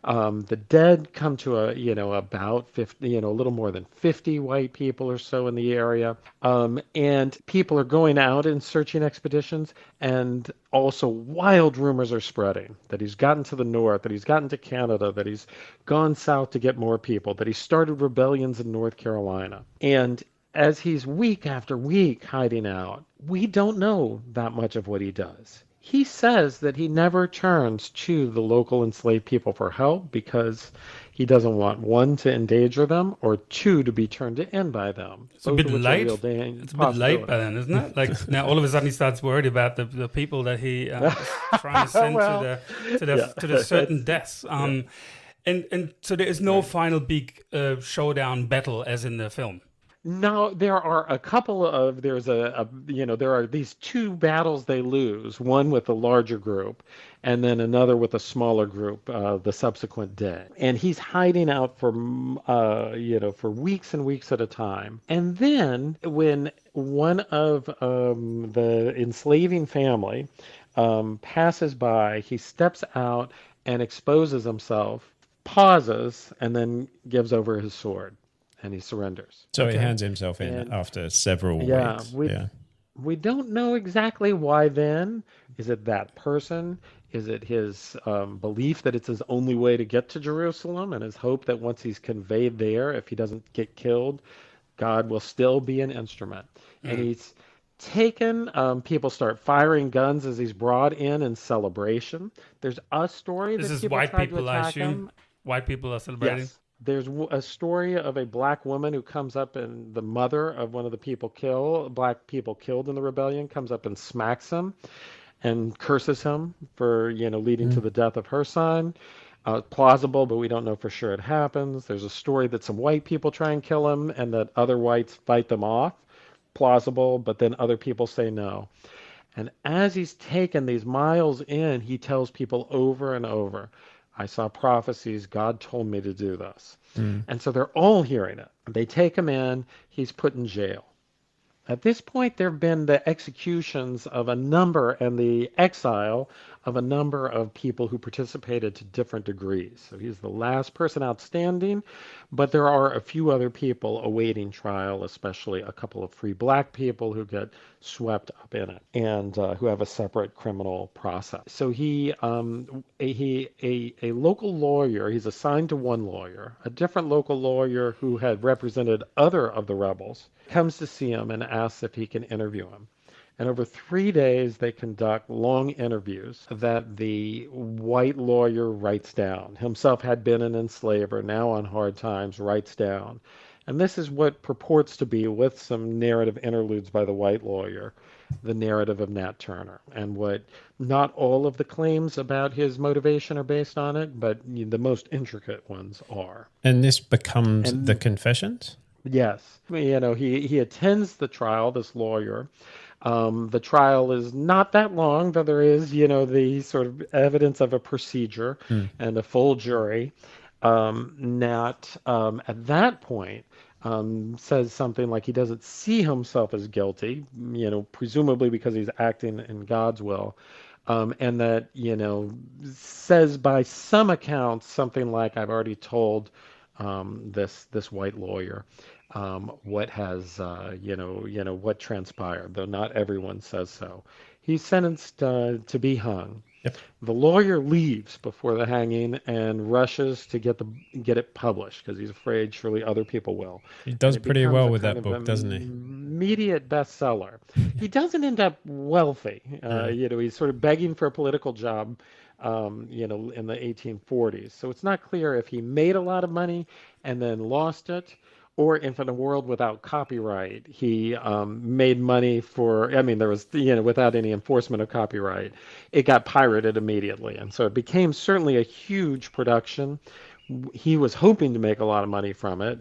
The dead come to about 50, a little more than 50 white people or so in the area. And people are going out in searching expeditions, and also wild rumors are spreading that he's gotten to the north, that he's gotten to Canada, that he's gone south to get more people, that he started rebellions in North Carolina. And as he's week after week hiding out, we don't know that much of what he does. He says that he never turns to the local enslaved people for help because he doesn't want, one, to endanger them, or two, to be turned in by them. It's a bit late. It's a bit late by then, isn't it? Like now, all of a sudden, he starts worried about the people that he is trying to send to the certain deaths. And so there is no final big showdown battle as in the film. No, there are a couple of, there are these two battles they lose, one with a larger group and then another with a smaller group the subsequent day. And he's hiding out for weeks and weeks at a time. And then when one of the enslaving family passes by, he steps out and exposes himself, pauses, and then gives over his sword. And he surrenders. So he hands himself in after several weeks. We don't know exactly why then. Is it that person? Is it his belief that it's his only way to get to Jerusalem and his hope that once he's conveyed there, if he doesn't get killed, God will still be an instrument? And he's taken, people start firing guns as he's brought in celebration. There's a story This that is people white tried to people, I attack assume. him. White people are celebrating. Yes. There's a story of a black woman who comes up and the mother of one of the black people killed in the rebellion comes up and smacks him and curses him for, leading to the death of her son. Plausible, but we don't know for sure it happens. There's a story that some white people try and kill him and that other whites fight them off. Plausible, but then other people say no. And as he's taken these miles in, he tells people over and over, I saw prophecies. God told me to do this. And so they're all hearing it. They take him in. He's put in jail. At this point, there have been the executions of a number and the exile of a number of people who participated to different degrees. So he's the last person outstanding, but there are a few other people awaiting trial, especially a couple of free black people who get swept up in it and who have a separate criminal process. So a local lawyer, he's assigned to one lawyer, a different local lawyer who had represented other of the rebels, comes to see him and asks if he can interview him. And over 3 days, they conduct long interviews that the white lawyer writes down. Himself had been an enslaver, now on hard times, writes down. And this is what purports to be, with some narrative interludes by the white lawyer, the narrative of Nat Turner. And what not all of the claims about his motivation are based on it, but the most intricate ones are. And this becomes the Confessions? Yes. He attends the trial, this lawyer. The trial is not that long, though there is, the sort of evidence of a procedure and a full jury. Nat, at that point, says something like he doesn't see himself as guilty, presumably because he's acting in God's will. And that, says by some accounts something like, I've already told this white lawyer what has what transpired, though not everyone says so. He's sentenced to be hung. Yep. The lawyer leaves before the hanging and rushes to get it published because he's afraid surely other people will. He does pretty well with that book, doesn't he? Immediate bestseller. He doesn't end up wealthy. He's sort of begging for a political job. In the 1840s. So it's not clear if he made a lot of money and then lost it, or if in a world without copyright, he made money there was, without any enforcement of copyright, it got pirated immediately. And so it became certainly a huge production. He was hoping to make a lot of money from it.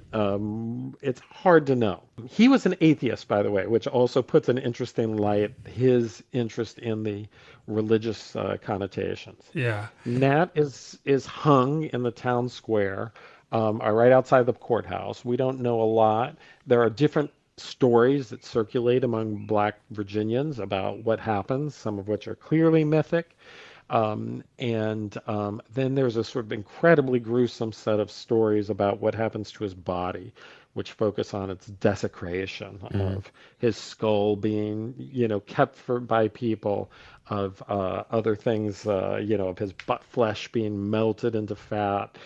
It's hard to know. He was an atheist, by the way, which also puts an interesting light his interest in the religious connotations. Yeah. Nat is hung in the town square, right outside the courthouse. We don't know a lot. There are different stories that circulate among black Virginians about what happens, some of which are clearly mythic. Then there's a sort of incredibly gruesome set of stories about what happens to his body, which focus on its desecration of his skull being, kept by people, of other things, of his butt flesh being melted into fat,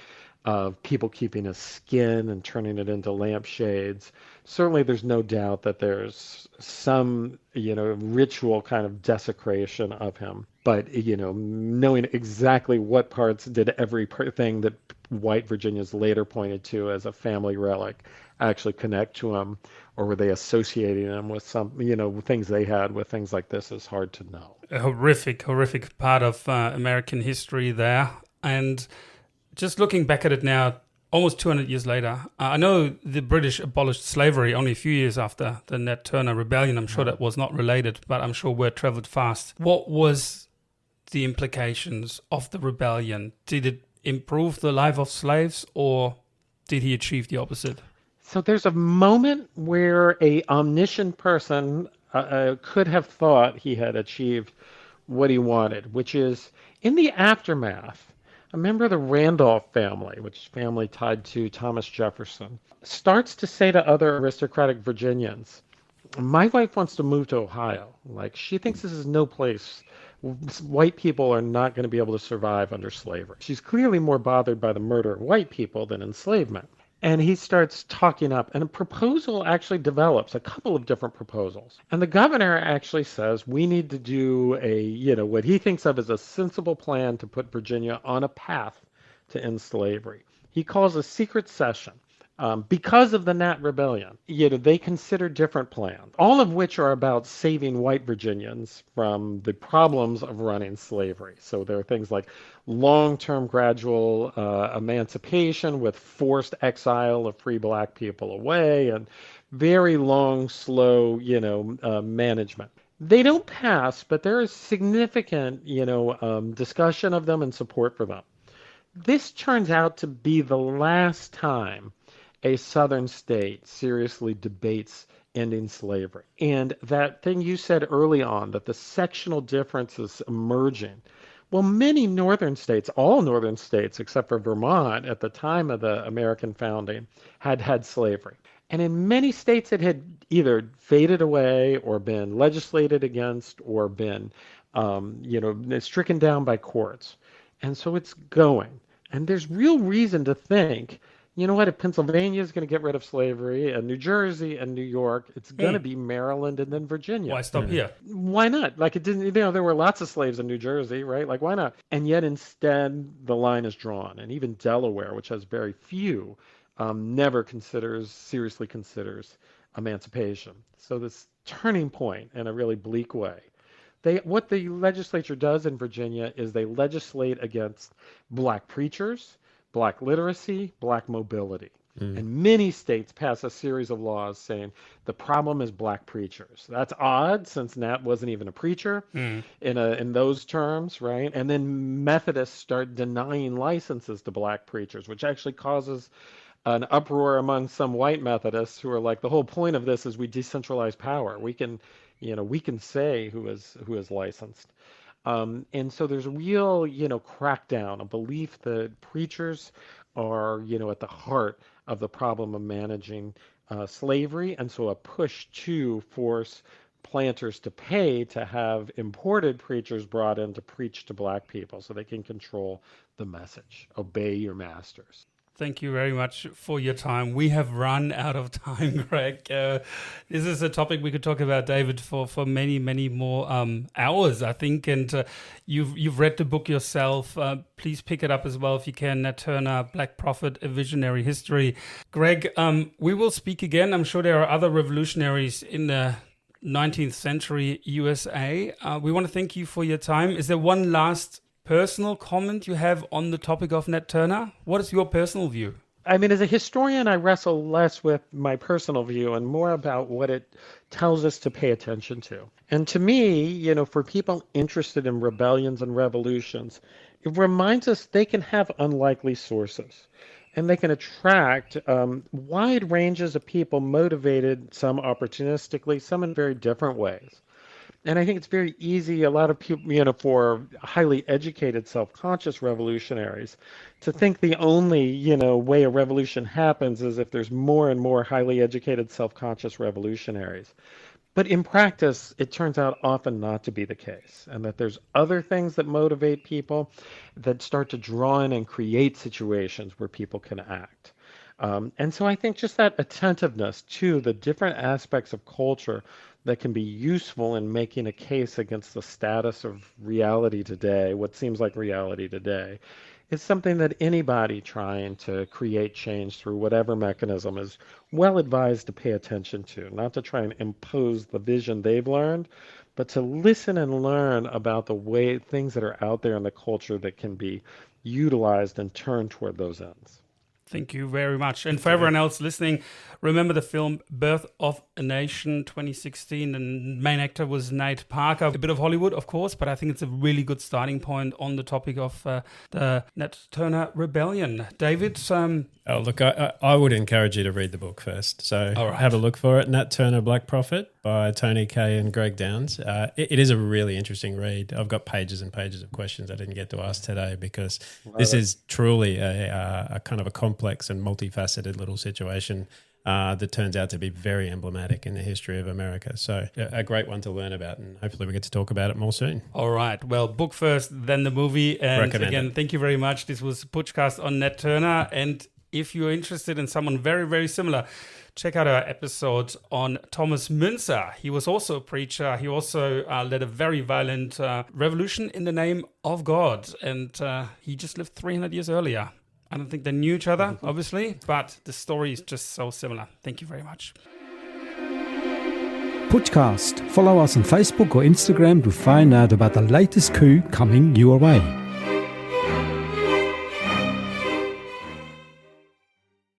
of people keeping his skin and turning it into lampshades. Certainly there's no doubt that there's some, ritual kind of desecration of him. But, knowing exactly what parts did everything that white Virginians later pointed to as a family relic actually connect to him, or were they associating him with some, things they had with things like this is hard to know. A horrific part of American history there. And just looking back at it now, almost 200 years later, I know the British abolished slavery only a few years after the Nat Turner rebellion. I'm sure that was not related, but I'm sure word traveled fast. What was the implications of the rebellion? Did it improve the life of slaves, or did he achieve the opposite? So there's a moment where a omniscient person could have thought he had achieved what he wanted, which is in the aftermath. A member of the Randolph family, which is family tied to Thomas Jefferson, starts to say to other aristocratic Virginians, My wife wants to move to Ohio. Like, she thinks this is no place. White people are not going to be able to survive under slavery. She's clearly more bothered by the murder of white people than enslavement. And he starts talking up, and a proposal actually develops, a couple of different proposals. And the governor actually says we need to do what he thinks of as a sensible plan to put Virginia on a path to end slavery. He calls a secret session. Because of the Nat Rebellion, they consider different plans, all of which are about saving white Virginians from the problems of running slavery. So there are things like long-term gradual emancipation with forced exile of free black people away, and very long, slow, management. They don't pass, but there is significant, discussion of them and support for them. This turns out to be the last time a southern state seriously debates ending slavery. And that thing you said early on, that the sectional difference is emerging. Well, many northern states, all northern states except for Vermont at the time of the American founding, had slavery. And in many states it had either faded away or been legislated against or been, stricken down by courts. And so it's going. And there's real reason to think, you know what, if Pennsylvania is going to get rid of slavery and New Jersey and New York, it's going to be Maryland and then Virginia. Why stop here? Why not? Like, it didn't, there were lots of slaves in New Jersey, right? Like, why not? And yet instead the line is drawn. And even Delaware, which has very few, never seriously considers emancipation. So this turning point in a really bleak way. What the legislature does in Virginia is they legislate against black preachers, black literacy, black mobility. And many states pass a series of laws saying the problem is black preachers. That's odd since Nat wasn't even a preacher in those terms, right? And then Methodists start denying licenses to black preachers, which actually causes an uproar among some white Methodists who are like, the whole point of this is we decentralize power. We can say who is licensed. And so there's a real, crackdown, a belief that preachers are, at the heart of the problem of managing slavery. And so a push to force planters to pay to have imported preachers brought in to preach to black people so they can control the message. Obey your masters. Thank you very much for your time. We have run out of time, Greg. This is a topic we could talk about, David, for many, many more hours, I think. And you've read the book yourself. Please pick it up as well if you can. Nat Turner, Black Prophet, A Visionary History. Greg, we will speak again. I'm sure there are other revolutionaries in the 19th century USA. We want to thank you for your time. Is there one last personal comment you have on the topic of Nat Turner? What is your personal view? I mean, as a historian, I wrestle less with my personal view and more about what it tells us to pay attention to. And to me, for people interested in rebellions and revolutions, it reminds us they can have unlikely sources. And they can attract wide ranges of people motivated, some opportunistically, some in very different ways. And I think it's very easy, a lot of people, for highly educated, self-conscious revolutionaries to think the only, way a revolution happens is if there's more and more highly educated, self-conscious revolutionaries. But in practice, it turns out often not to be the case, and that there's other things that motivate people that start to draw in and create situations where people can act. And so I think just that attentiveness to the different aspects of culture that can be useful in making a case against the status of reality today, what seems like reality today, is something that anybody trying to create change through whatever mechanism is well advised to pay attention to, not to try and impose the vision they've learned, but to listen and learn about the way things that are out there in the culture that can be utilized and turned toward those ends. Thank you very much. And for everyone else listening, remember the film Birth of a Nation 2016. The main actor was Nate Parker. A bit of Hollywood, of course, but I think it's a really good starting point on the topic of the Nat Turner Rebellion. David? Oh, look, I would encourage you to read the book first. So have a look for it. Nat Turner, Black Prophet by Tony Kay and Greg Downs. It is a really interesting read. I've got pages and pages of questions I didn't get to ask today because this is truly a kind of a complex and multifaceted little situation. that turns out to be very emblematic in the history of America. So a great one to learn about, and hopefully we get to talk about it more soon. All right. Well, book first, then the movie. And Recommend again, it. thank you very much. This was Pushcast on Nat Turner. And if you're interested in someone very, very similar, check out our episode on Thomas Müntzer. He was also a preacher. He also led a very violent revolution in the name of God. And he just lived 300 years earlier. I don't think they knew each other, obviously, but the story is just so similar. Thank you very much. Pushcast. Follow us on Facebook or Instagram to find out about the latest coup coming your way.